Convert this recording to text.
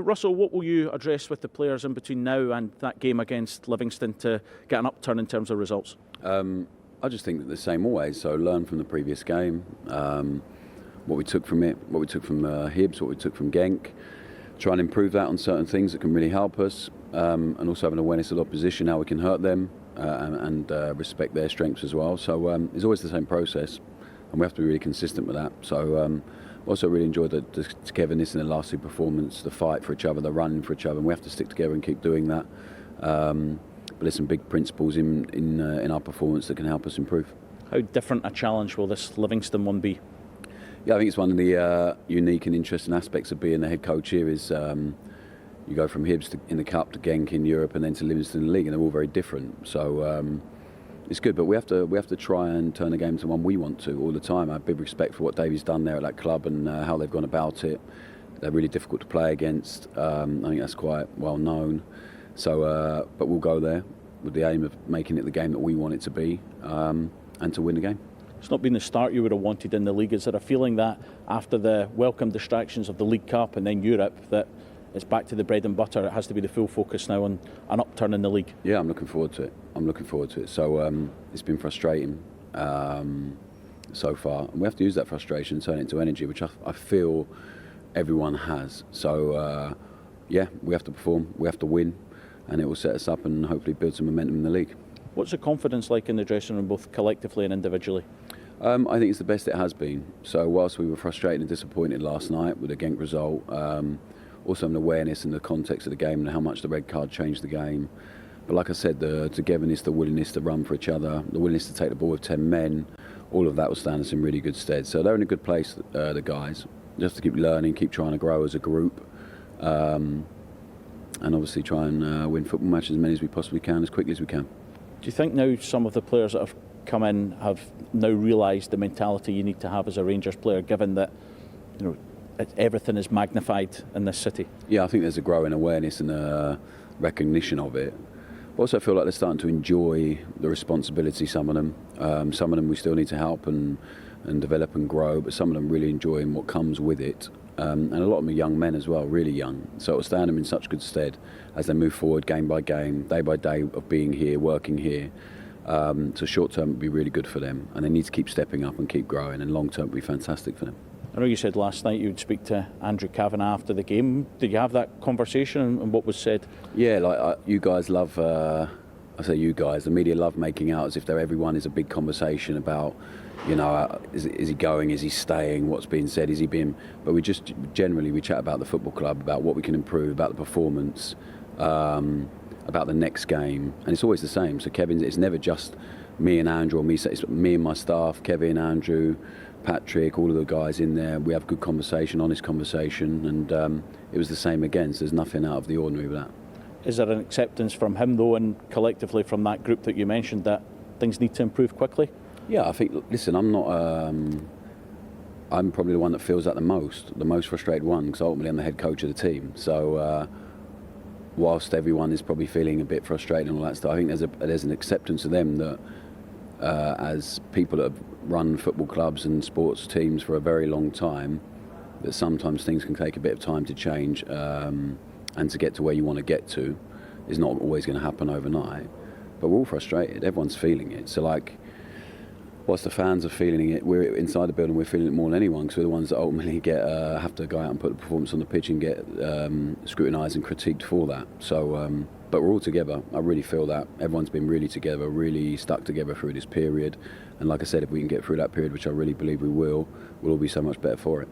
Russell, what will you address with the players in between now and that game against Livingston to get an upturn in terms of results? I just think that the same always. So learn from the previous game, what we took from it, what we took from Hibs, what we took from Genk. Try and improve that on certain things that can really help us, and also have an awareness of the opposition, how we can hurt them, and respect their strengths as well. So it's always the same process, and we have to be really consistent with that. So also really enjoyed the togetherness in the last two performances, the fight for each other, the running for each other, and we have to stick together and keep doing that. But there's some big principles in our performance that can help us improve. How different a challenge will this Livingston one be? Yeah, I think it's one of the unique and interesting aspects of being the head coach here is you go from Hibs in the Cup to Genk in Europe and then to Livingston in the league, and they're all very different. So it's good, but we have to try and turn the game to one we want to all the time. I have big respect for what Davey's done there at that club and how they've gone about it. They're really difficult to play against. I think that's quite well known. So, but we'll go there with the aim of making it the game that we want it to be, and to win the game. It's not been the start you would have wanted in the league. Is there a feeling that after the welcome distractions of the League Cup and then Europe, that it's back to the bread and butter? It has to be the full focus now on an upturn in the league. Yeah, I'm looking forward to it. So it's been frustrating so far, and we have to use that frustration and turn it into energy, which I feel everyone has. So yeah, we have to perform, we have to win, and it will set us up and hopefully build some momentum in the league. What's the confidence like in the dressing room, both collectively and individually? I think it's the best it has been. So whilst we were frustrated and disappointed last night with the Genk result, also an awareness in the context of the game and how much the red card changed the game. But like I said, the togetherness, the willingness to run for each other, the willingness to take the ball with 10 men, all of that will stand us in really good stead. So they're in a good place, the guys. Just to keep learning, keep trying to grow as a group, and obviously try and win football matches as many as we possibly can, as quickly as we can. Do you think now some of the players that have come in have now realised the mentality you need to have as a Rangers player, given that everything is magnified in this city? Yeah, I think there's a growing awareness and a recognition of it. But also I feel like they're starting to enjoy the responsibility, some of them we still need to help and develop and grow, but some of them really enjoying what comes with it. And a lot of them are young men as well, really young. So it will stand them in such good stead as they move forward game by game, day by day of being here, working here. So short term will be really good for them, and they need to keep stepping up and keep growing, and long term will be fantastic for them. I know you said last night you would speak to Andrew Kavanagh after the game. Did you have that conversation, and what was said? Yeah, like you guys love, I say you guys, the media love making out as if everyone is a big conversation about, is he going, is he staying, what's being said, is he being... But we just generally chat about the football club, about what we can improve, about the performance, about the next game, and it's always the same. So Kevin, it's never just me and Andrew or me, it's me and my staff, Kevin, Andrew, Patrick, all of the guys in there. We have good conversation, honest conversation, and it was the same again, so there's nothing out of the ordinary with that. Is there an acceptance from him though, and collectively from that group that you mentioned, that things need to improve quickly? Yeah, I think, listen, I'm probably the one that feels that the most frustrated one, because ultimately I'm the head coach of the team. So whilst everyone is probably feeling a bit frustrated and all that stuff, I think there's an acceptance of them that as people that have run football clubs and sports teams for a very long time, that sometimes things can take a bit of time to change, and to get to where you want to get to is not always going to happen overnight. But we're all frustrated, everyone's feeling it. So like, whilst the fans are feeling it, we're inside the building, we're feeling it more than anyone, because we're the ones that ultimately have to go out and put the performance on the pitch and get scrutinised and critiqued for that. So, but we're all together. I really feel that. Everyone's been really together, really stuck together through this period. And like I said, if we can get through that period, which I really believe we will, we'll all be so much better for it.